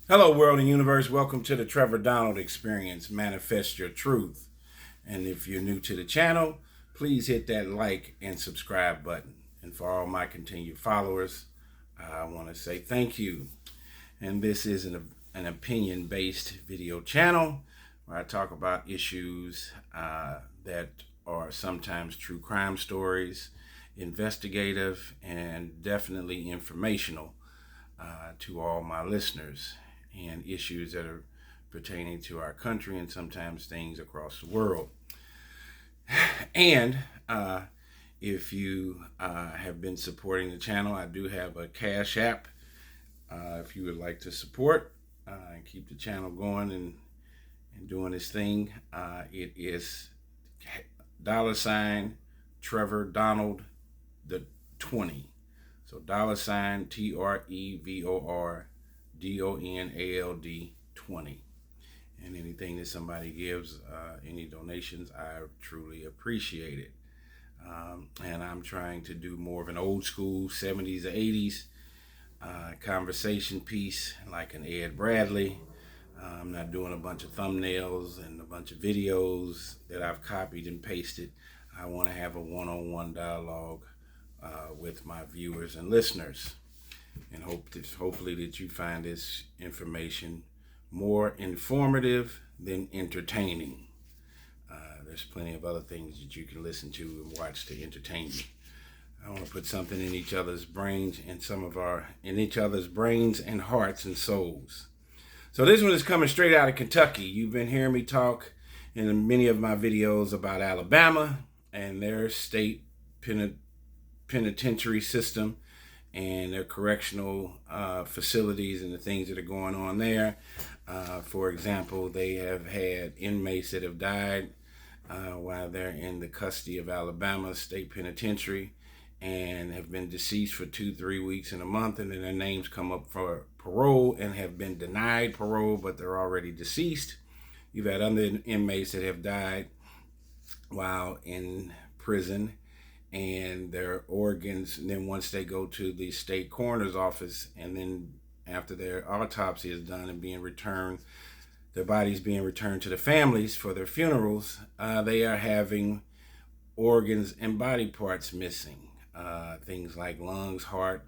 Hello, world and universe. Welcome to the Trevor Donald Experience. Manifest your truth. And if you're new to the channel, please hit that like and subscribe button. And for all my continued followers, I want to say thank you. And this is an opinion-based video channel where I talk about issues that are sometimes true crime stories, investigative, and definitely informational to all my listeners, and issues that are pertaining to our country and sometimes things across the world. And if you have been supporting the channel, I do have a Cash App. If you would like to support and keep the channel going and doing this thing, it is $ Trevor Donald the 20. So $TREVOR DONALD 20. And anything that somebody gives, any donations, I truly appreciate it. And I'm trying to do more of an old school 70s or 80s conversation piece like an Ed Bradley. I'm not doing a bunch of thumbnails and a bunch of videos that I've copied and pasted. I want to have a one-on-one dialogue with my viewers and listeners, and hopefully that you find this information more informative than entertaining. There's plenty of other things that you can listen to and watch to entertain you. I want to put something in each other's brains and in each other's brains and hearts and souls. So this one is coming straight out of Kentucky. You've been hearing me talk in many of my videos about Alabama and their state penitentiary system and their correctional facilities and the things that are going on there. For example, they have had inmates that have died while they're in the custody of Alabama State Penitentiary and have been deceased for 2-3 weeks and a month, and then their names come up for parole and have been denied parole, but they're already deceased. You've had other inmates that have died while in prison, and their organs, and then once they go to the state coroner's office, and then after their autopsy is done and being returned, their bodies being returned to the families for their funerals, they are having organs and body parts missing. Things like lungs, heart.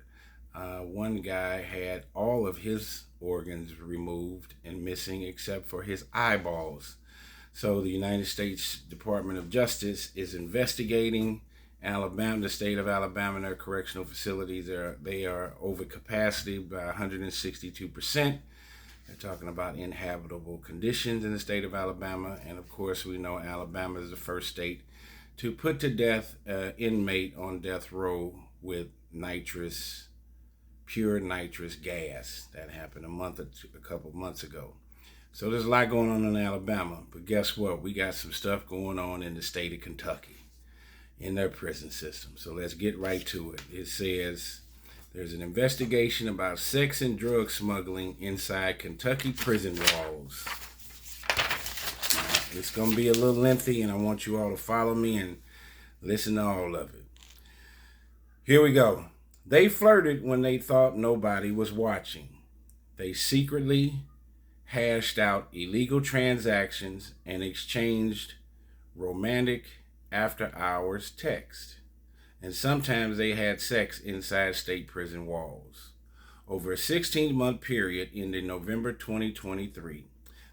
One guy had all of his organs removed and missing except for his eyeballs. So the United States Department of Justice is investigating Alabama, the state of Alabama, and their correctional facilities. They are over capacity by 162%. They're talking about inhabitable conditions in the state of Alabama. And of course, we know Alabama is the first state to put to death an inmate on death row with pure nitrous gas. That happened a couple months ago. So there's a lot going on in Alabama. But guess what? We got some stuff going on in the state of Kentucky in their prison system. So let's get right to it. It says there's an investigation about sex and drug smuggling inside Kentucky prison walls. It's going to be a little lengthy, and I want you all to follow me and listen to all of it. Here we go. They flirted when they thought nobody was watching. They secretly hashed out illegal transactions and exchanged romantic after-hours text. And sometimes they had sex inside state prison walls. Over a 16-month period ending November 2023,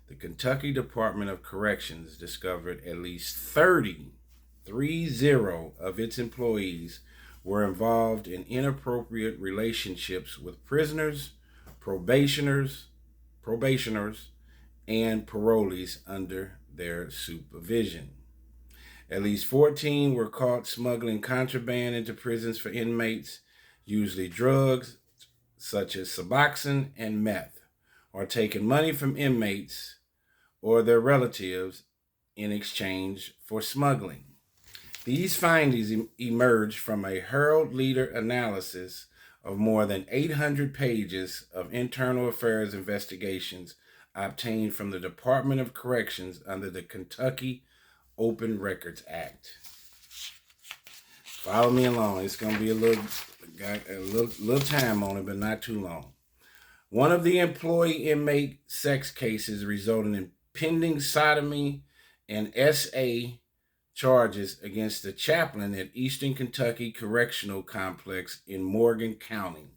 the Kentucky Department of Corrections discovered at least 30 of its employees were involved in inappropriate relationships with prisoners, probationers, and parolees under their supervision. At least 14 were caught smuggling contraband into prisons for inmates, usually drugs such as Suboxone and meth, or taking money from inmates or their relatives in exchange for smuggling. These findings emerged from a Herald-Leader analysis of more than 800 pages of internal affairs investigations obtained from the Department of Corrections under the Kentucky Open Records Act. Follow me along. It's going to be a little time on it, but not too long. One of the employee inmate sex cases resulted in pending sodomy and SA charges against the chaplain at Eastern Kentucky Correctional Complex in Morgan County,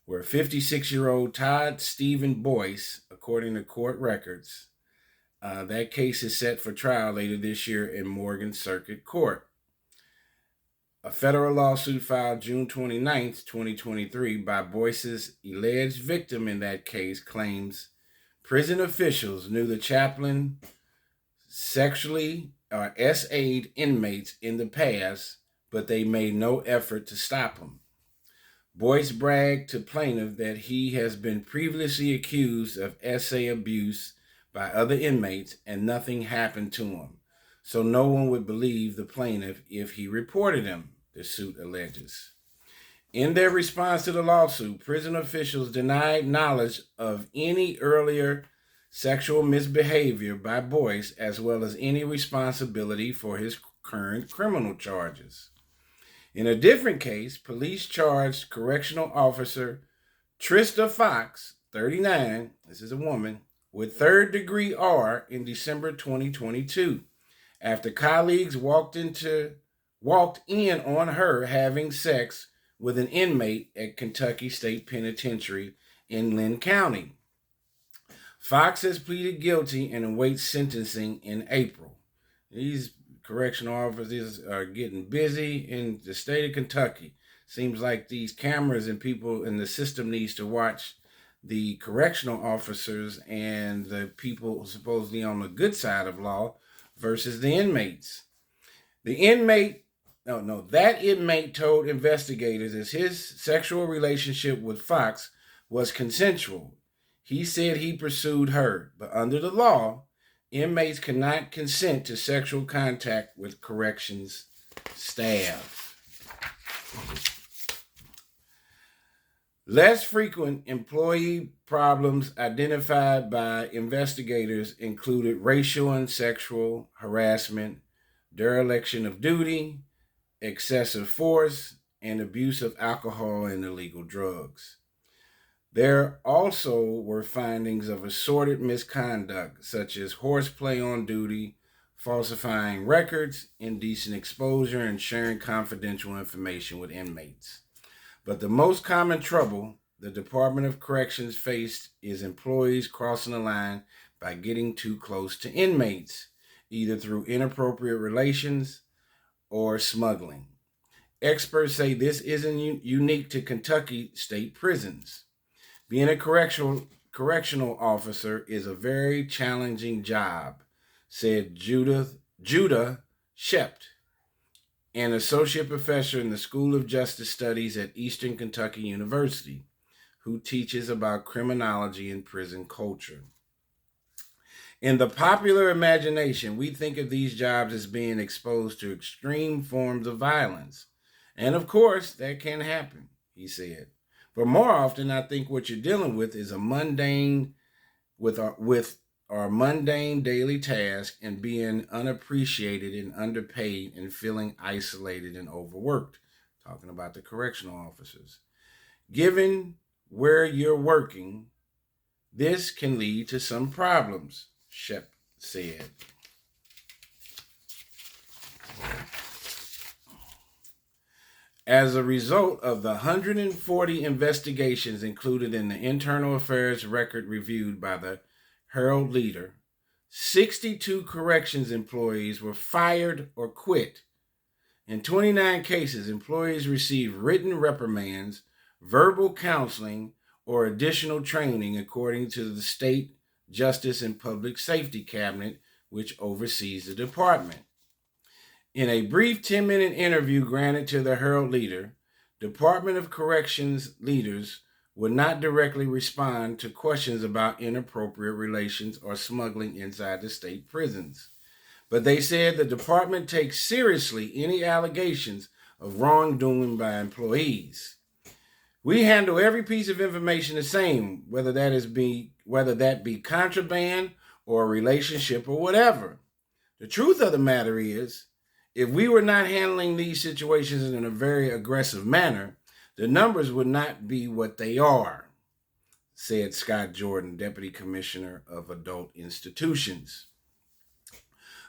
where 56-year-old Todd Stephen Boyce, according to court records, that case is set for trial later this year in Morgan Circuit Court. A federal lawsuit filed June 29th, 2023 by Boyce's alleged victim in that case claims prison officials knew the chaplain sexually SA'd inmates in the past, but they made no effort to stop him. Boyce bragged to plaintiff that he has been previously accused of SA abuse by other inmates and nothing happened to him, so no one would believe the plaintiff if he reported him, the suit alleges. In their response to the lawsuit, prison officials denied knowledge of any earlier sexual misbehavior by Boyce, as well as any responsibility for his current criminal charges. In a different case, police charged correctional officer Trista Fox, 39, this is a woman, with third-degree R in December 2022, after colleagues walked in on her having sex with an inmate at Kentucky State Penitentiary in Lynn County. Fox has pleaded guilty and awaits sentencing in April. These correctional officers are getting busy in the state of Kentucky. Seems like these cameras and people in the system needs to watch the correctional officers and the people supposedly on the good side of law versus the inmates. That inmate told investigators that his sexual relationship with Fox was consensual. He said he pursued her, but under the law, inmates cannot consent to sexual contact with corrections staff. Less frequent employee problems identified by investigators included racial and sexual harassment, dereliction of duty, excessive force, and abuse of alcohol and illegal drugs. There also were findings of assorted misconduct, such as horseplay on duty, falsifying records, indecent exposure, and sharing confidential information with inmates. But the most common trouble the Department of Corrections faced is employees crossing the line by getting too close to inmates, either through inappropriate relations or smuggling. Experts say this isn't unique to Kentucky state prisons. Being a correctional officer is a very challenging job, said Judah Shept, an associate professor in the School of Justice Studies at Eastern Kentucky University, who teaches about criminology and prison culture. In the popular imagination, we think of these jobs as being exposed to extreme forms of violence. And of course, that can happen, he said. But more often, I think what you're dealing with is our mundane daily task and being unappreciated and underpaid and feeling isolated and overworked. Talking about the correctional officers. Given where you're working, this can lead to some problems, Shep said. As a result of the 140 investigations included in the Internal Affairs record reviewed by the Herald-Leader, 62 corrections employees were fired or quit. In 29 cases, employees received written reprimands, verbal counseling, or additional training, according to the State Justice and Public Safety Cabinet, which oversees the department. In a brief 10-minute interview granted to the Herald-Leader, Department of Corrections leaders would not directly respond to questions about inappropriate relations or smuggling inside the state prisons. But they said the department takes seriously any allegations of wrongdoing by employees. We handle every piece of information the same, whether that be contraband or a relationship or whatever. The truth of the matter is, if we were not handling these situations in a very aggressive manner, the numbers would not be what they are, said Scott Jordan, Deputy Commissioner of Adult Institutions.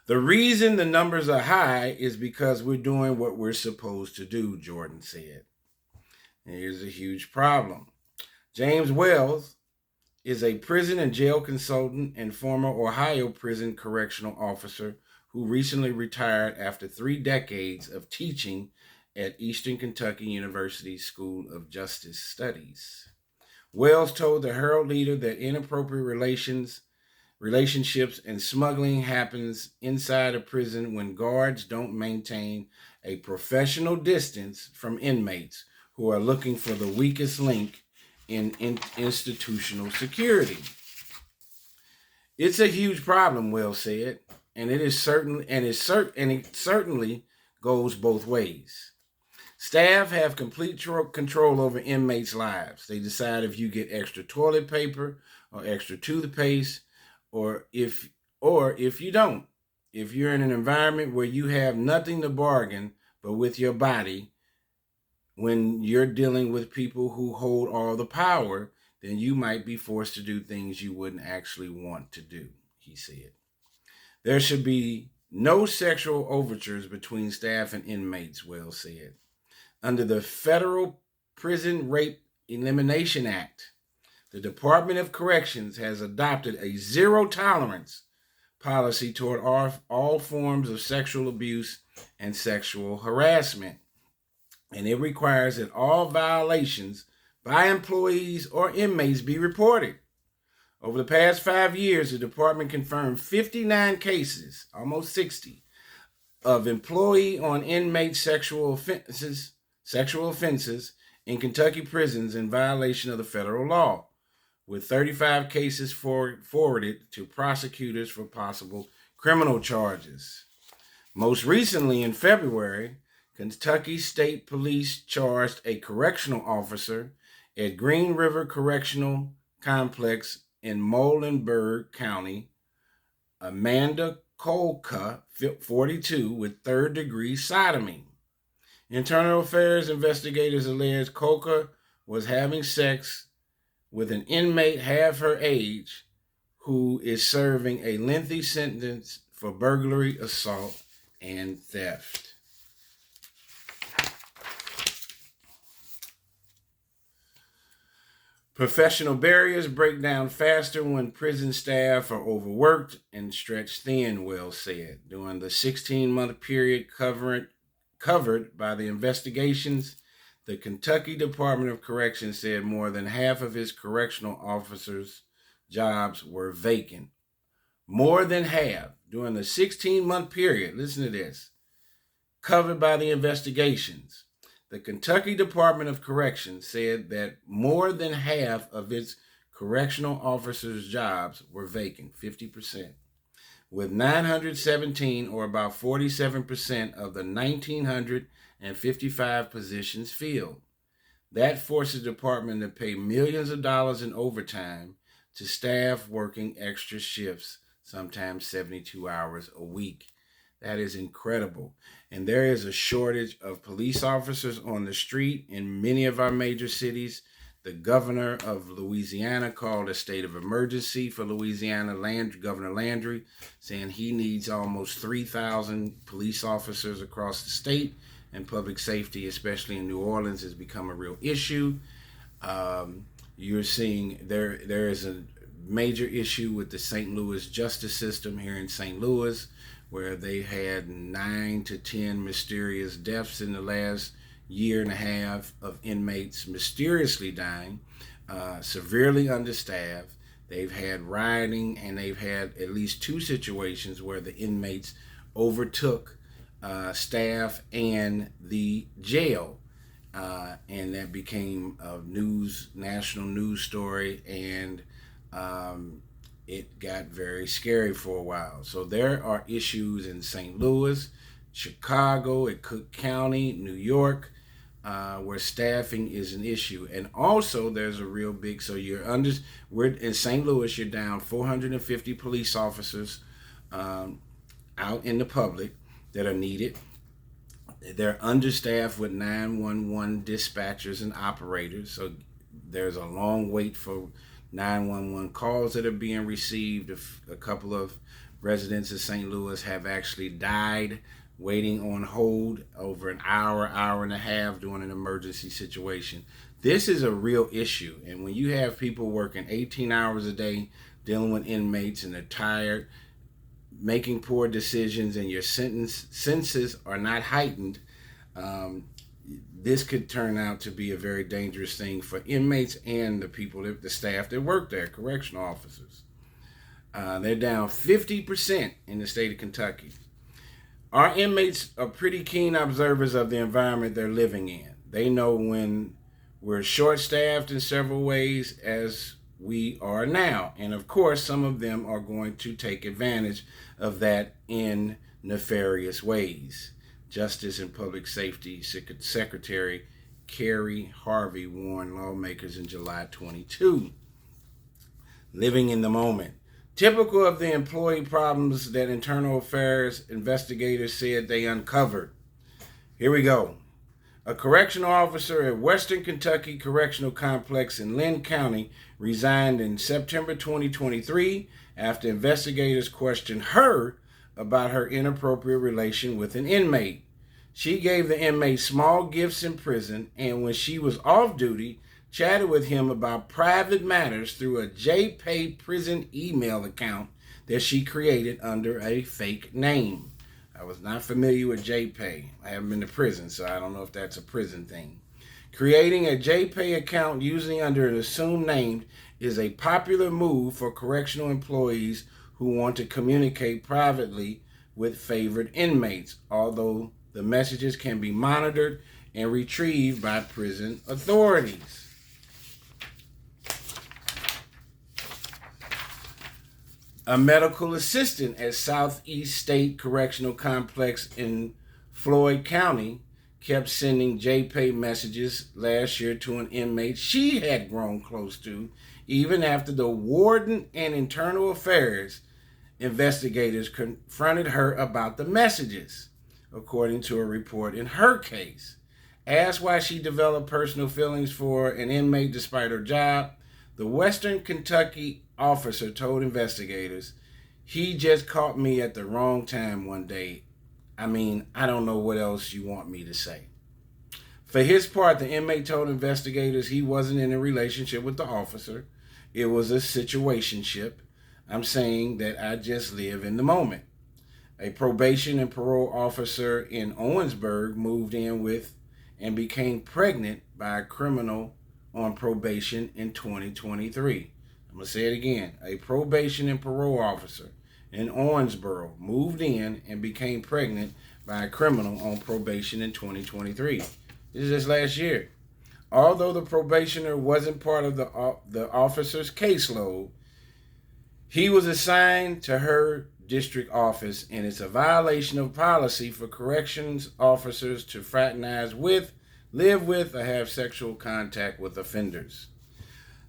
The reason the numbers are high is because we're doing what we're supposed to do, Jordan said. And here's a huge problem. James Wells is a prison and jail consultant and former Ohio prison correctional officer who recently retired after 3 decades of teaching at Eastern Kentucky University School of Justice Studies. Wells told the Herald-Leader that inappropriate relationships and smuggling happens inside a prison when guards don't maintain a professional distance from inmates who are looking for the weakest link in institutional security. It's a huge problem, Wells said, and it certainly goes both ways. Staff have complete control over inmates' lives. They decide if you get extra toilet paper or extra toothpaste, or if you don't. If you're in an environment where you have nothing to bargain but with your body, when you're dealing with people who hold all the power, then you might be forced to do things you wouldn't actually want to do, he said. There should be no sexual overtures between staff and inmates, Wells said. Under the Federal Prison Rape Elimination Act, the Department of Corrections has adopted a zero-tolerance policy toward all forms of sexual abuse and sexual harassment. And it requires that all violations by employees or inmates be reported. Over the past 5 years, the department confirmed 59 cases, almost 60, of employee on inmate sexual offenses in Kentucky prisons in violation of the federal law, with 35 cases forwarded to prosecutors for possible criminal charges. Most recently, in February, Kentucky State Police charged a correctional officer at Green River Correctional Complex in Muhlenberg County, Amanda Kolka, 42, with third-degree sodomy. Internal Affairs investigators alleged Kolka was having sex with an inmate half her age who is serving a lengthy sentence for burglary, assault, and theft. Professional barriers break down faster when prison staff are overworked and stretched thin, Wells said. During the 16-month period covered by the investigations, the Kentucky Department of Corrections said more than half of its correctional officers' jobs were vacant. More than half during the 16-month period, listen to this, covered by the investigations. The Kentucky Department of Corrections said that more than half of its correctional officers' jobs were vacant, 50%, with 917, or about 47% of the 1,955 positions filled. That forces the department to pay millions of dollars in overtime to staff working extra shifts, sometimes 72 hours a week. That is incredible. And there is a shortage of police officers on the street in many of our major cities. The governor of Louisiana called a state of emergency for Louisiana, Governor Landry, saying he needs almost 3,000 police officers across the state, and public safety, especially in New Orleans, has become a real issue. You're seeing there is a major issue with the St. Louis justice system here in St. Louis, where they had 9 to 10 mysterious deaths in the last year and a half of inmates mysteriously dying, severely understaffed. They've had rioting, and they've had at least 2 situations where the inmates overtook staff and the jail, and that became a national news story, and it got very scary for a while. So there are issues in St. Louis, Chicago, at Cook County, New York, where staffing is an issue. And also there's a real big, we're in St. Louis, you're down 450 police officers out in the public that are needed. They're understaffed with 911 dispatchers and operators. So there's a long wait for 911 calls that are being received. A couple of residents of St. Louis have actually died waiting on hold over an hour, hour and a half during an emergency situation. This is a real issue. And when you have people working 18 hours a day dealing with inmates and they're tired, making poor decisions, and your senses are not heightened, this could turn out to be a very dangerous thing for inmates and the people, the staff that work there, correctional officers. They're down 50% in the state of Kentucky. Our inmates are pretty keen observers of the environment they're living in. They know when we're short-staffed in several ways, as we are now. And of course, some of them are going to take advantage of that in nefarious ways. Justice and Public Safety Secretary Kerry Harvey warned lawmakers in July 22. Living in the moment. Typical of the employee problems that internal affairs investigators said they uncovered. Here we go. A correctional officer at Western Kentucky Correctional Complex in Lynn County resigned in September 2023 after investigators questioned her about her inappropriate relation with an inmate. She gave the inmate small gifts in prison, and when she was off duty, chatted with him about private matters through a JPay prison email account that she created under a fake name. I was not familiar with JPay. I haven't been to prison, so I don't know if that's a prison thing. Creating a JPay account usually under an assumed name is a popular move for correctional employees who want to communicate privately with favored inmates, although the messages can be monitored and retrieved by prison authorities. A medical assistant at Southeast State Correctional Complex in Floyd County kept sending JPay messages last year to an inmate she had grown close to, even after the warden and internal affairs investigators confronted her about the messages, according to a report in her case. Asked why she developed personal feelings for an inmate despite her job, the Western Kentucky officer told investigators, "He just caught me at the wrong time one day. I don't know what else you want me to say." For his part, the inmate told investigators he wasn't in a relationship with the officer. It was a situationship. "I'm saying that I just live in the moment." A probation and parole officer in Owensburg moved in with and became pregnant by a criminal on probation in 2023. I'm going to say it again. A probation and parole officer in Owensboro moved in and became pregnant by a criminal on probation in 2023. This is just last year. Although the probationer wasn't part of the officer's caseload, he was assigned to her district office, and it's a violation of policy for corrections officers to fraternize with, live with, or have sexual contact with offenders.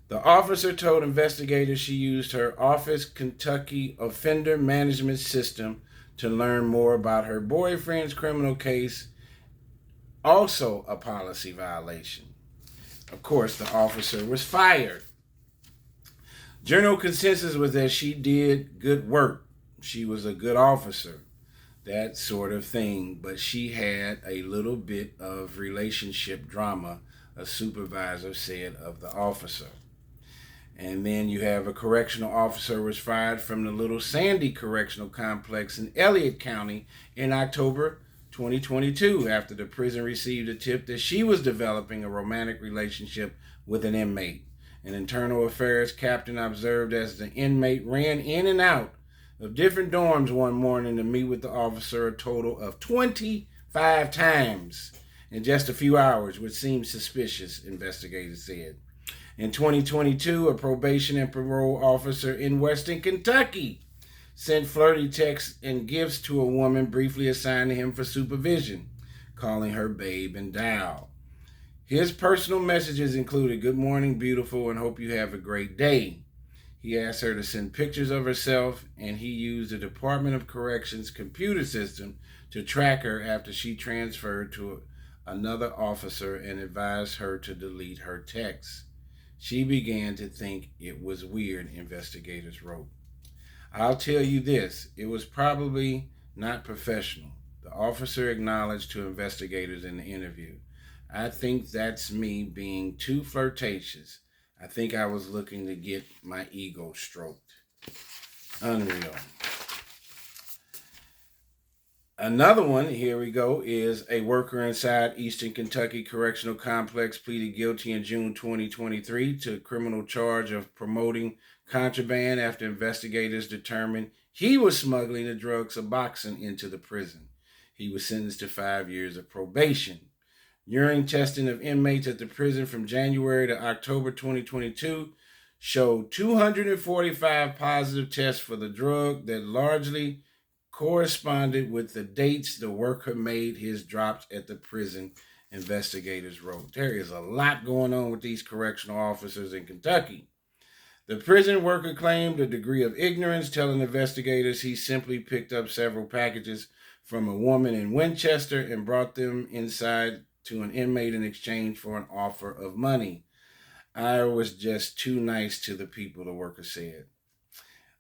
The officer told investigators she used her office Kentucky offender management system to learn more about her boyfriend's criminal case, also a policy violation. Of course, the officer was fired. General consensus was that she did good work. She was a good officer, that sort of thing, but she had a little bit of relationship drama, a supervisor said of the officer. And then you have a correctional officer was fired from the Little Sandy Correctional Complex in Elliott County in October 2022 after the prison received a tip that she was developing a romantic relationship with an inmate. An internal affairs captain observed as the inmate ran in and out of different dorms one morning to meet with the officer a total of 25 times in just a few hours, which seemed suspicious, investigators said. In 2022, a probation and parole officer in Western Kentucky sent flirty texts and gifts to a woman briefly assigned to him for supervision, calling her babe and doll. His personal messages included, "Good morning, beautiful, and hope you have a great day." He asked her to send pictures of herself, and he used the Department of Corrections computer system to track her after she transferred to another officer and advised her to delete her texts. She began to think it was weird, investigators wrote. I'll tell you this, it was probably not professional. The officer acknowledged to investigators in the interview. I think that's me being too flirtatious. I think I was looking to get my ego stroked. Unreal. Another one, here we go, is a worker inside Eastern Kentucky Correctional Complex pleaded guilty in June 2023 to a criminal charge of promoting contraband after investigators determined he was smuggling the drug Suboxone into the prison. He was sentenced to 5 years of probation. Urine testing of inmates at the prison from January to October 2022 showed 245 positive tests for the drug that largely corresponded with the dates the worker made his drops at the prison, investigators wrote. There is a lot going on with these correctional officers in Kentucky. The prison worker claimed a degree of ignorance, telling investigators he simply picked up several packages from a woman in Winchester and brought them inside to an inmate in exchange for an offer of money. I was just too nice to the people, the worker said.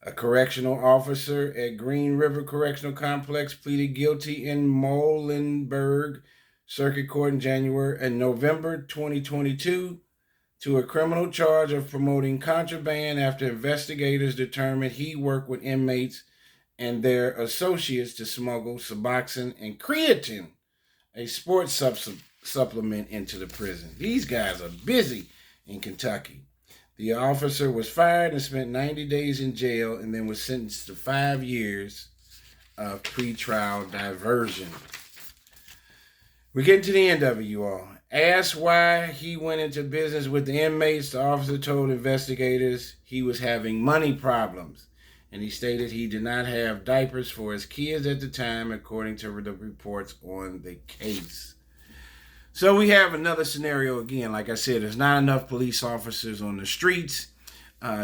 A correctional officer at Green River Correctional Complex pleaded guilty in Muhlenberg Circuit Court in November 2022 to a criminal charge of promoting contraband after investigators determined he worked with inmates and their associates to smuggle Suboxone and creatine, a sports supplement, into the prison. These guys are busy in Kentucky. The officer was fired and spent 90 days in jail and then was sentenced to 5 years of pretrial diversion. We're getting to the end of it, you all. Asked why he went into business with the inmates, the officer told investigators he was having money problems. And he stated he did not have diapers for his kids at the time, according to the reports on the case. So we have another scenario again. Like I said, there's not enough police officers on the streets.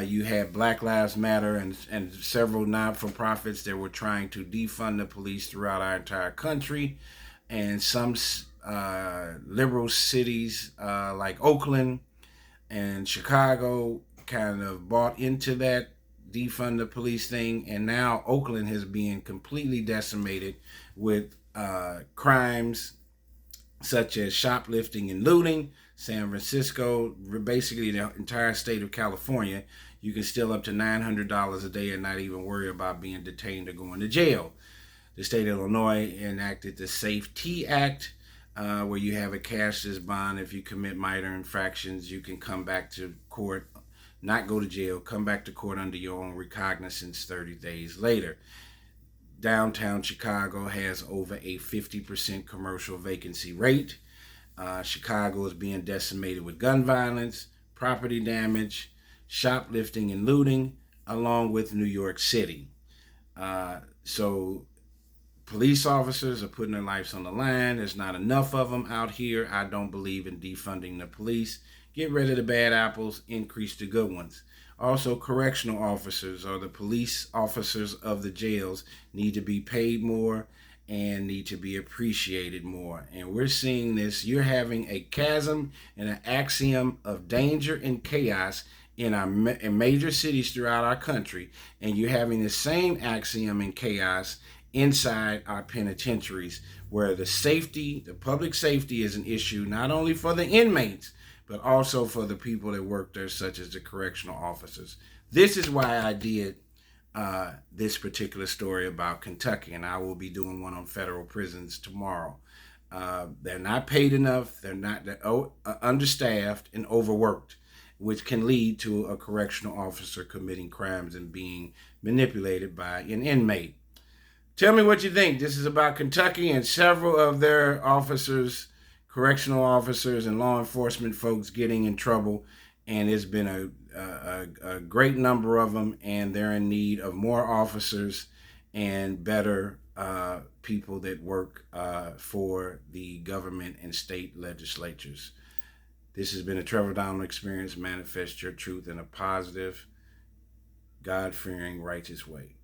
You had Black Lives Matter and several not-for-profits that were trying to defund the police throughout our entire country. And some liberal cities like Oakland and Chicago kind of bought into that defund the police thing. And now Oakland has been completely decimated with crimes such as shoplifting and looting. San Francisco, basically the entire state of California, you can steal up to $900 a day and not even worry about being detained or going to jail. The state of Illinois enacted the SAFE-T Act, where you have a cashless bond. If you commit minor infractions, you can come back to court, not go to jail, come back to court under your own recognizance 30 days later. Downtown Chicago has over a 50% commercial vacancy rate. Chicago is being decimated with gun violence, property damage, shoplifting and looting, along with New York City. So police officers are putting their lives on the line. There's not enough of them out here. I don't believe in defunding the police. Get rid of the bad apples, increase the good ones. Also, correctional officers or the police officers of the jails need to be paid more and need to be appreciated more. And we're seeing this. You're having a chasm and an axiom of danger and chaos in major cities throughout our country. And you're having the same axiom and chaos inside our penitentiaries, where the public safety is an issue not only for the inmates, but also for the people that work there, such as the correctional officers. This is why I did this particular story about Kentucky, and I will be doing one on federal prisons tomorrow. They're not paid enough, they're understaffed and overworked, which can lead to a correctional officer committing crimes and being manipulated by an inmate. Tell me what you think. This is about Kentucky and several of their officers, correctional officers and law enforcement folks getting in trouble, and it's been a great number of them, and they're in need of more officers and better people that work for the government and state legislatures. This has been a Trevor Donald Experience. Manifest your truth in a positive, God-fearing, righteous way.